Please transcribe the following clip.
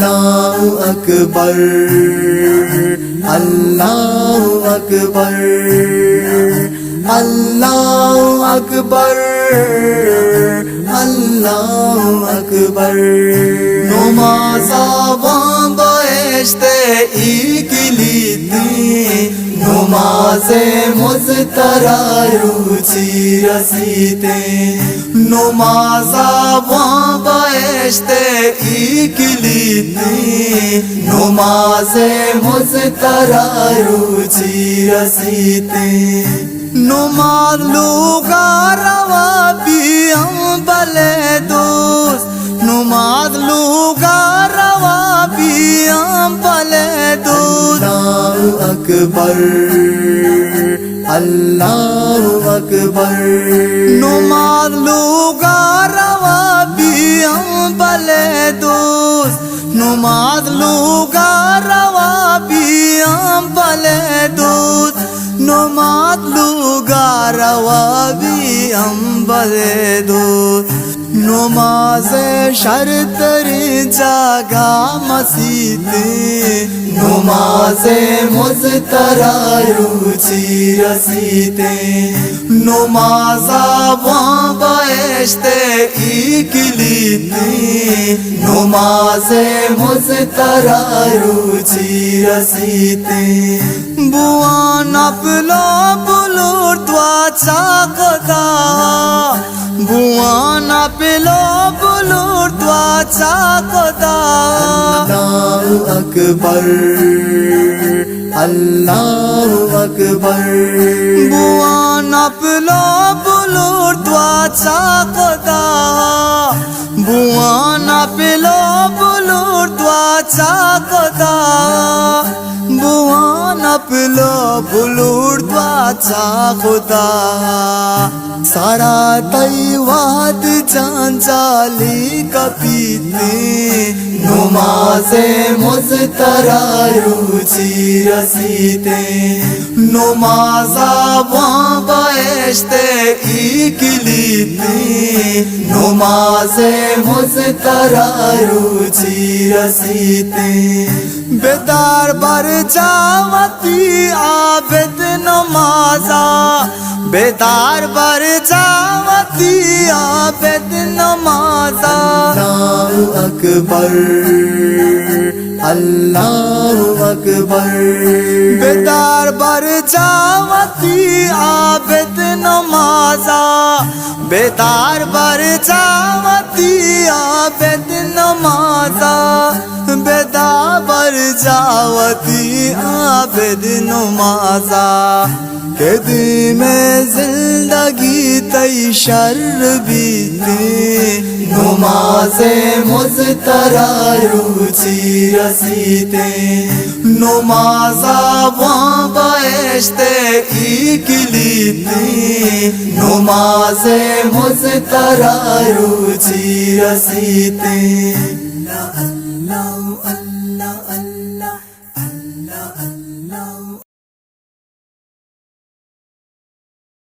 अल्लाहु अकबर अल्लाहु अकबर अल्लाहु अकबर अल्लाहु अकबर नमाज़ां बेश्ते इकलिती नमाज़े मुज़तरा रुचि रसीते नमाज़ां बेश्ते इकलिती नमाज़े मुज़तरा रुचि रसीते नमाज लूगा रवा बियम बले दोस्त नमाज लूगा रवा बियम बले दोस्त अल्लाहु अकबर अल्लाहु अकबर नमाज लूगा रवा बियम बले दोस्त नमाज लूगा रवा बियम बले दोस्त नमाज लूगा रवा बियम बले दोस्त नमाज शर्तर जागा मसीते नमाज मुज़तरा रुचि रसीते नमाज़ां बेश्ते इकलिती नमाज मुज़तरा रुचि रसीते बुआन अपलो बुलूर त्वाचा कदा बुआन अपलो बुलूर त्वाचा कदा अल्लाहु अकबर अल्लाहु अकबर बुआन अपलो बुलूर त्वाचा कदा बुआन अपलो बुलूर त्वाचा कदा बुआन अपलो बुलूर त्वाचा कदा सारा तैवाद चांचाली कपीते नमाज़े मुज़तरा रुचि रसीते नमाज़ां बेश्ते इकलिती नमाज़े मुज़तरा रुचि रसीते बेदार बर जावती आबद नमाज़ा बेदार बर जावती आबद नमाज़ा अल्लाहु अकबर अल्लाहु अकबर बेदार बर जावती आबद नमाज़ा बेदार बर जावती आबद नमाज़ा बेदार बर जावती आबद नमाज़ा कदी में जिंदगी तई शर्र बीते नमाज़े मुज़तरा रुचि रसीते नमाज़ां बेश्ते इकलिती नमाज़े मुज़तरा रुचि रसीते अल्लाह अल्लाह अल्लाह